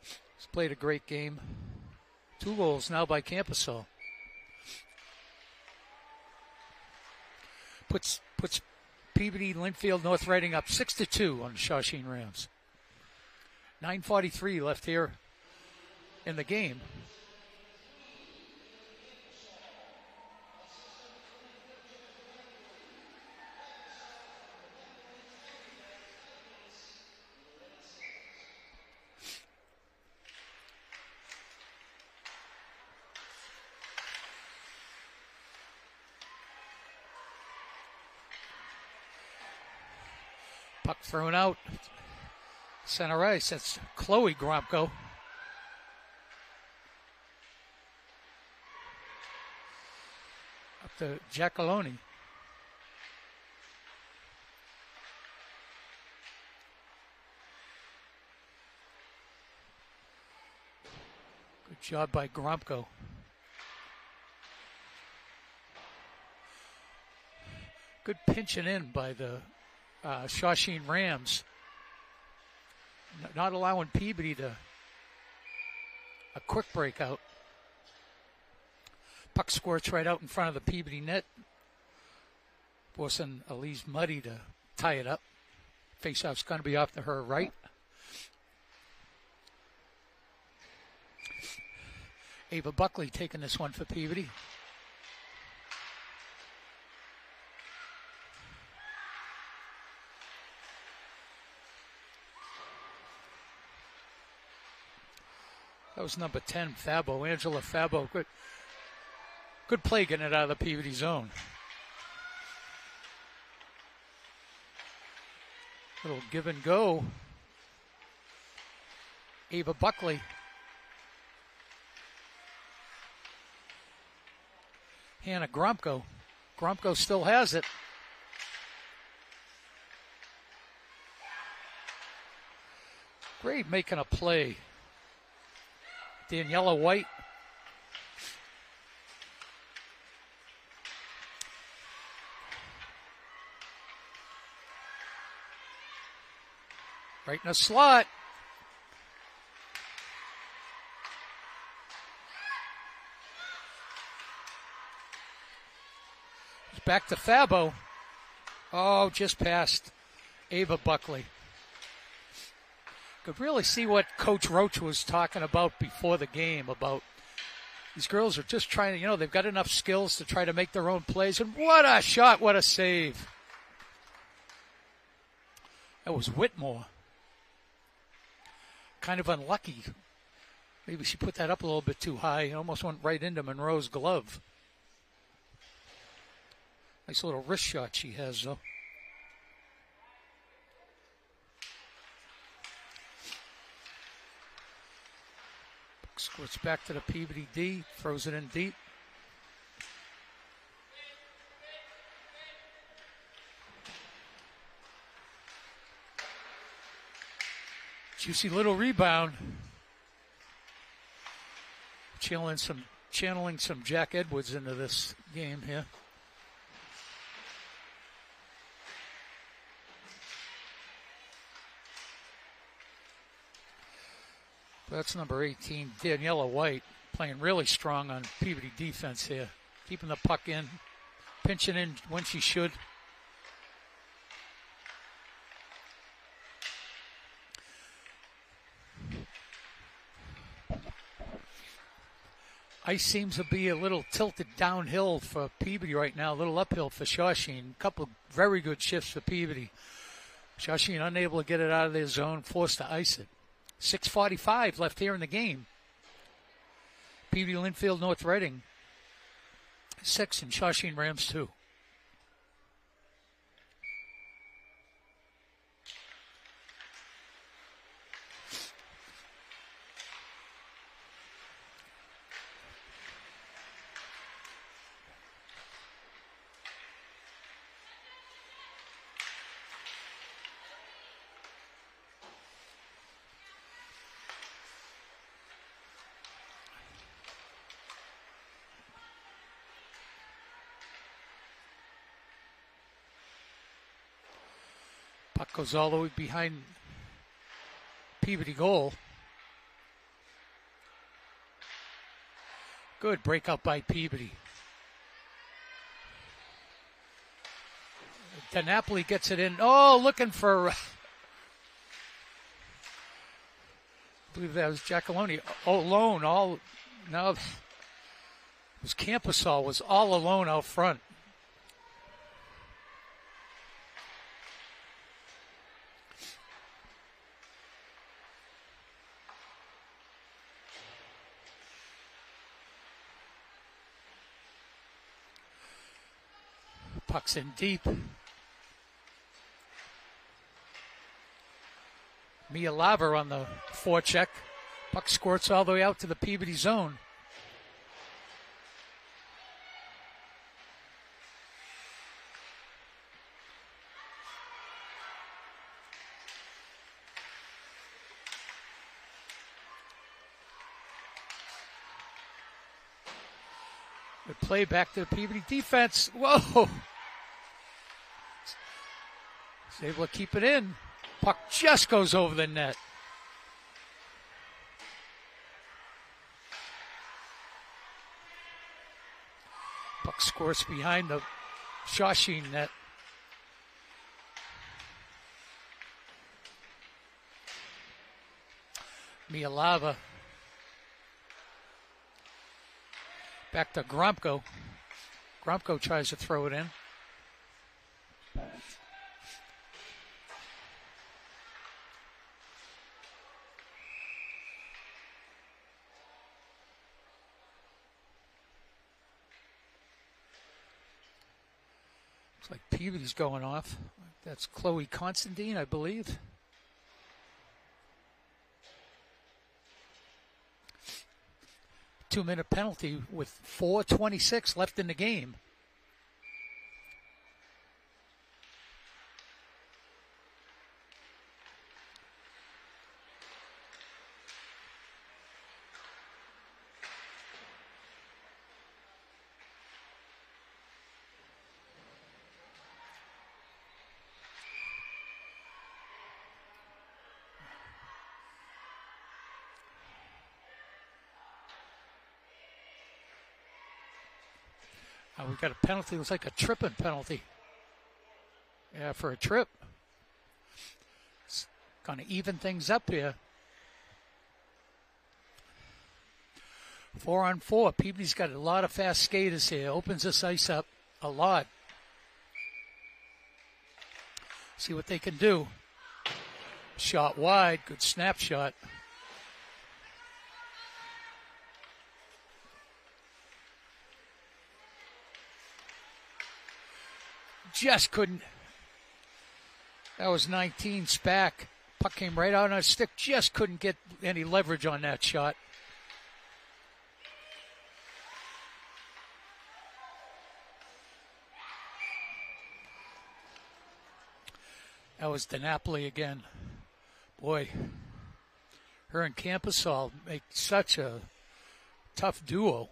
Speaker 1: He's played a great game. 2 goals now by Campasol. Puts Peabody, Linfield, North Reading up 6-2 on the Shawsheen Rams. 9:43 left here in the game. Puck thrown out. Center ice. That's Chloe Gromko. Up to Giacalone. Good job by Gromko. Good pinching in by the Shawsheen Rams not allowing Peabody to a quick breakout. Puck squirts right out in front of the Peabody net, forcing Elise Muddy to tie it up. Faceoff's going to be off to her right. Ava Buckley taking this one for Peabody. That was number 10, Fabo, Angela Fabo. Good play getting it out of the Peabody zone. Little give and go. Ava Buckley. Hannah Gromko. Gromko still has it. Great making a play. Daniela White. Right in the slot. It's back to Fabo. Oh, just past Ava Buckley. Could really see what Coach Roach was talking about before the game, about these girls are just trying to, they've got enough skills to try to make their own plays. And what a shot, what a save. That was Whitmore. Kind of unlucky. Maybe she put that up a little bit too high. It almost went right into Monroe's glove. Nice little wrist shot she has, though. Squirts back to the Peabody D, throws it in deep. Juicy little rebound. Channeling some Jack Edwards into this game here. That's number 18, Daniela White, playing really strong on Peabody defense here. Keeping the puck in, pinching in when she should. Ice seems to be a little tilted downhill for Peabody right now, a little uphill for Shawsheen. A couple of very good shifts for Peabody. Shawsheen unable to get it out of their zone, forced to ice it. 6:45 left here in the game. Peabody, Linfield, North Reading 6 and Shawsheen Rams 2. Puck goes all the way behind Peabody goal. Good breakout by Peabody. DiNapoli gets it in. Oh, looking for, I believe that was Giacalone. Oh, alone. Now it was Campasol was all alone out front. Puck's in deep. Mia Laver on the forecheck. Puck squirts all the way out to the Peabody zone. Good play back to the Peabody defense. Whoa! He's able to keep it in. Puck just goes over the net. Puck scores behind the Shawsheen net. Mialava. Back to Gromko. Gromko tries to throw it in. Looks like Peabody's going off. That's Chloe Constantine, I believe. Two-minute penalty with 4:26 left in the game. We've got a penalty. It looks like a tripping penalty. Yeah, for a trip. It's going to even things up here. 4-on-4. Peabody's got a lot of fast skaters here. Opens this ice up a lot. See what they can do. Shot wide. Good snapshot. Just couldn't. That was 19 Spack. Puck came right out on his stick. Just couldn't get any leverage on that shot. That was DiNapoli again. Boy, her and Campasol make such a tough duo.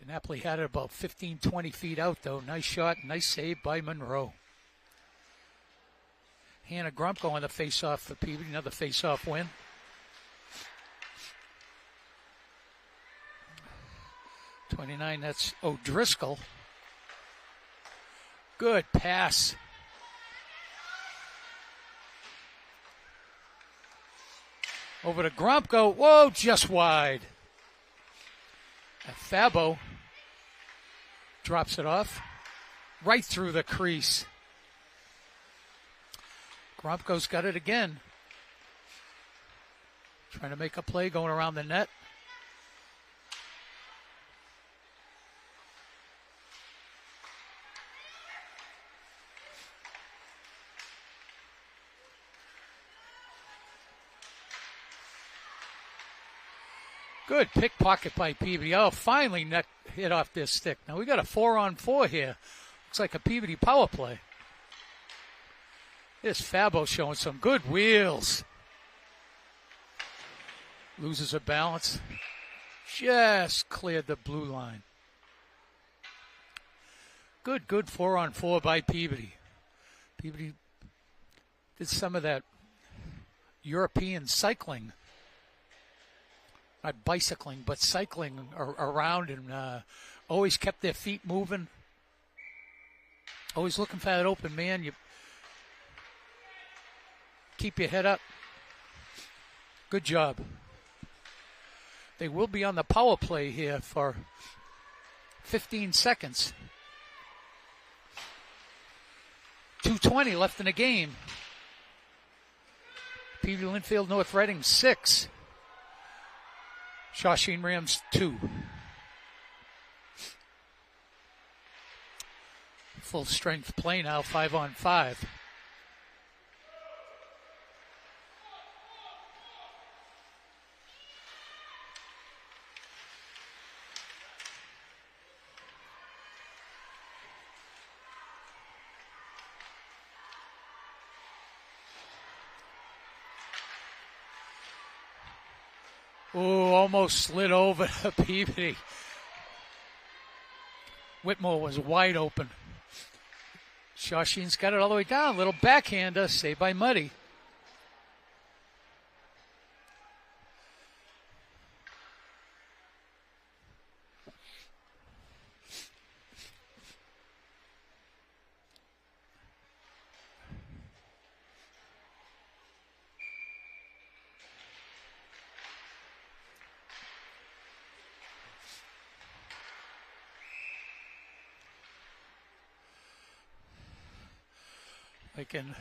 Speaker 1: DiNapoli had it about 15, 20 feet out, though. Nice shot, nice save by Monroe. Hannah Grumko on the face-off for Peabody, another face-off win. .29, that's O'Driscoll. Good pass. Over to Grumko. Whoa, just wide. And Fabo drops it off right through the crease. Gromko's got it again. Trying to make a play going around the net. Good pickpocket by Peabody. Oh, finally net hit off this stick. Now we got a 4-on-4 here. Looks like a Peabody power play. This Fabo showing some good wheels. Loses her balance. Just cleared the blue line. Good 4-on-4 by Peabody. Peabody did some of that European cycling. Not bicycling, but cycling around, and always kept their feet moving. Always looking for that open man. You keep your head up. Good job. They will be on the power play here for 15 seconds. 2:20 left in the game. Peabody Linfield North Reading 6. Shawsheen Rams 2. Full strength play now, 5-on-5. Oh, almost slid over Peabody. Whitmore was wide open. Shawsheen's got it all the way down. Little backhander, saved by Muddy. Like an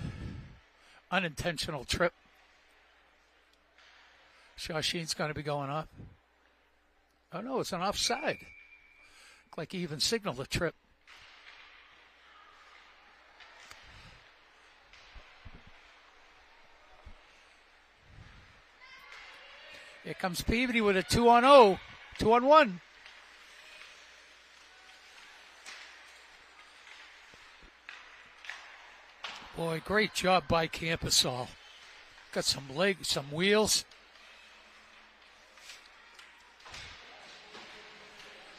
Speaker 1: unintentional trip. Shawsheen's going to be going up. Oh, no, it's an offside. Looked like he even signaled a trip. Here comes Peabody with a 2-on-0, 2-on-1. Boy, great job by Campusall. Got some legs, some wheels.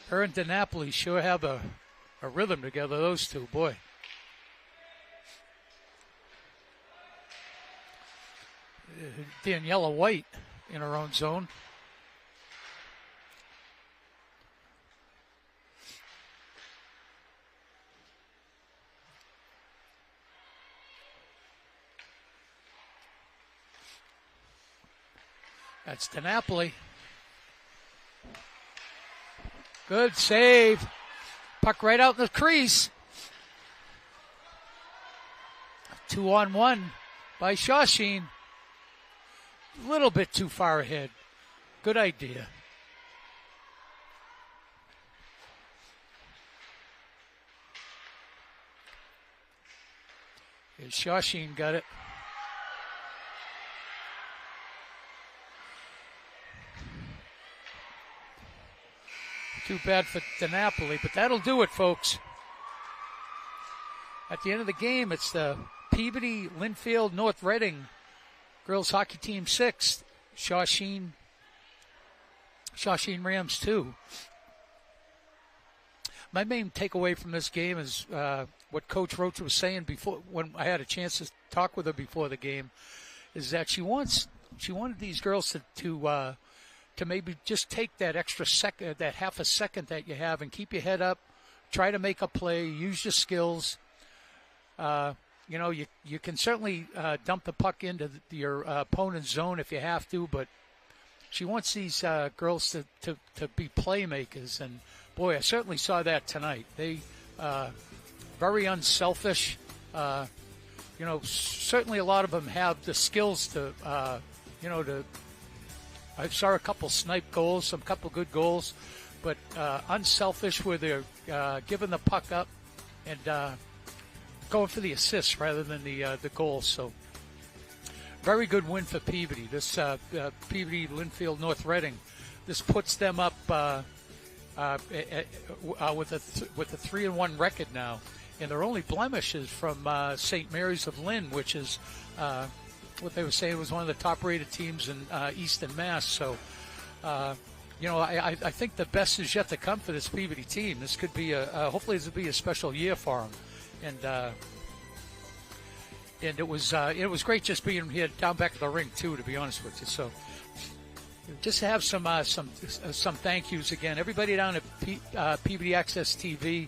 Speaker 1: Her and DiNapoli sure have a rhythm together, those two, boy. Daniela White in her own zone. That's DiNapoli. Good save. Puck right out in the crease. 2-on-1 by Shawsheen. A little bit too far ahead. Good idea. Here's Shawsheen got it. Too bad for DiNapoli, but that'll do it, folks. At the end of the game, it's the Peabody, Linfield, North Reading girls hockey team 6, Shawsheen Rams 2. My main takeaway from this game is what Coach Roach was saying before, when I had a chance to talk with her before the game, is that she wanted these girls to maybe just take that extra second, that half a second that you have, and keep your head up, try to make a play, use your skills. You can certainly dump the puck into your opponent's zone if you have to, but she wants these girls to be playmakers. And, boy, I certainly saw that tonight. They very unselfish. Certainly a lot of them have the skills to. I saw a couple snipe goals, some couple good goals, but unselfish where they're giving the puck up and going for the assists rather than the goals. So very good win for Peabody. This Peabody, Linfield, North Reading. This puts them up with a 3-1 record now, and their only blemish is from St. Mary's of Lynn, which is. What they were saying was one of the top-rated teams in Eastern Mass. So, I think the best is yet to come for this Peabody team. This could be hopefully this will be a special year for them. And it was great just being here down back at the rink too, to be honest with you. So, just to have some thank yous again. Everybody down at Peabody Access TV.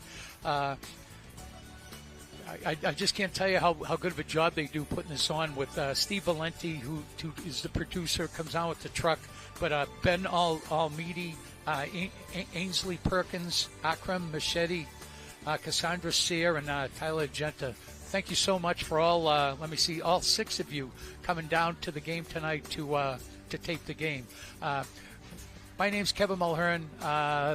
Speaker 1: I just can't tell you how good of a job they do putting this on with Steve Valenti, who is the producer, comes on with the truck. But Ben Almeidi, Ainsley Perkins, Akram Machete, Cassandra Sear, and Tyler Genta. Thank you so much for all, all 6 of you coming down to the game tonight to tape the game. My name's Kevin Mulhern.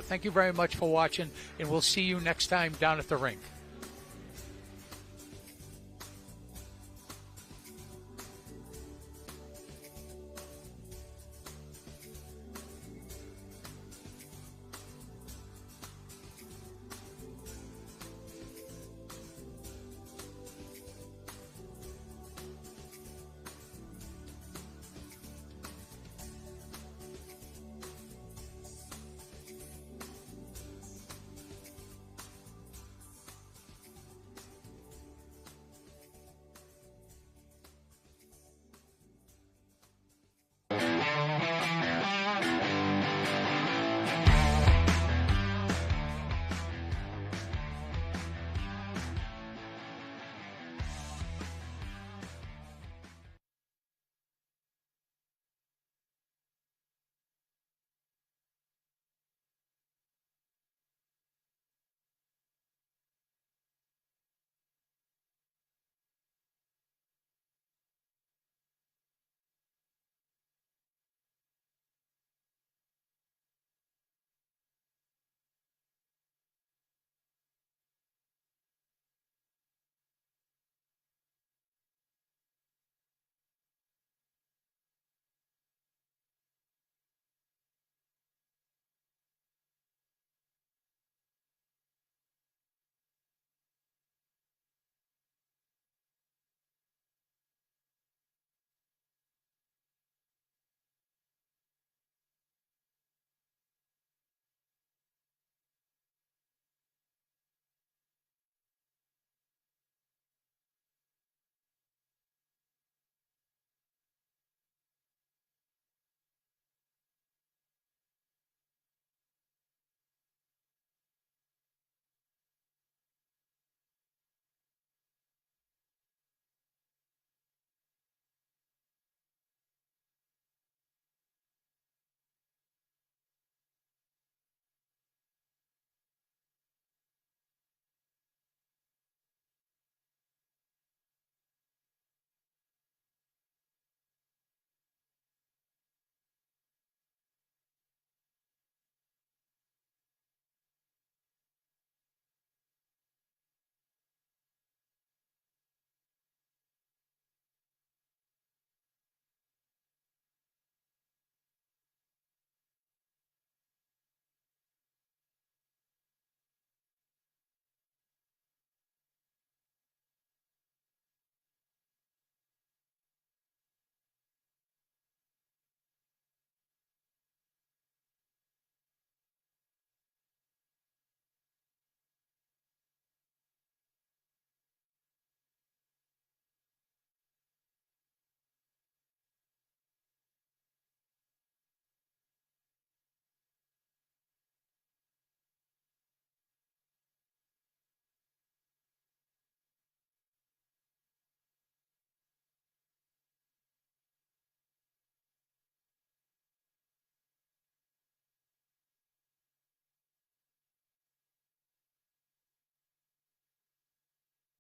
Speaker 1: Thank you very much for watching, and we'll see you next time down at the rink.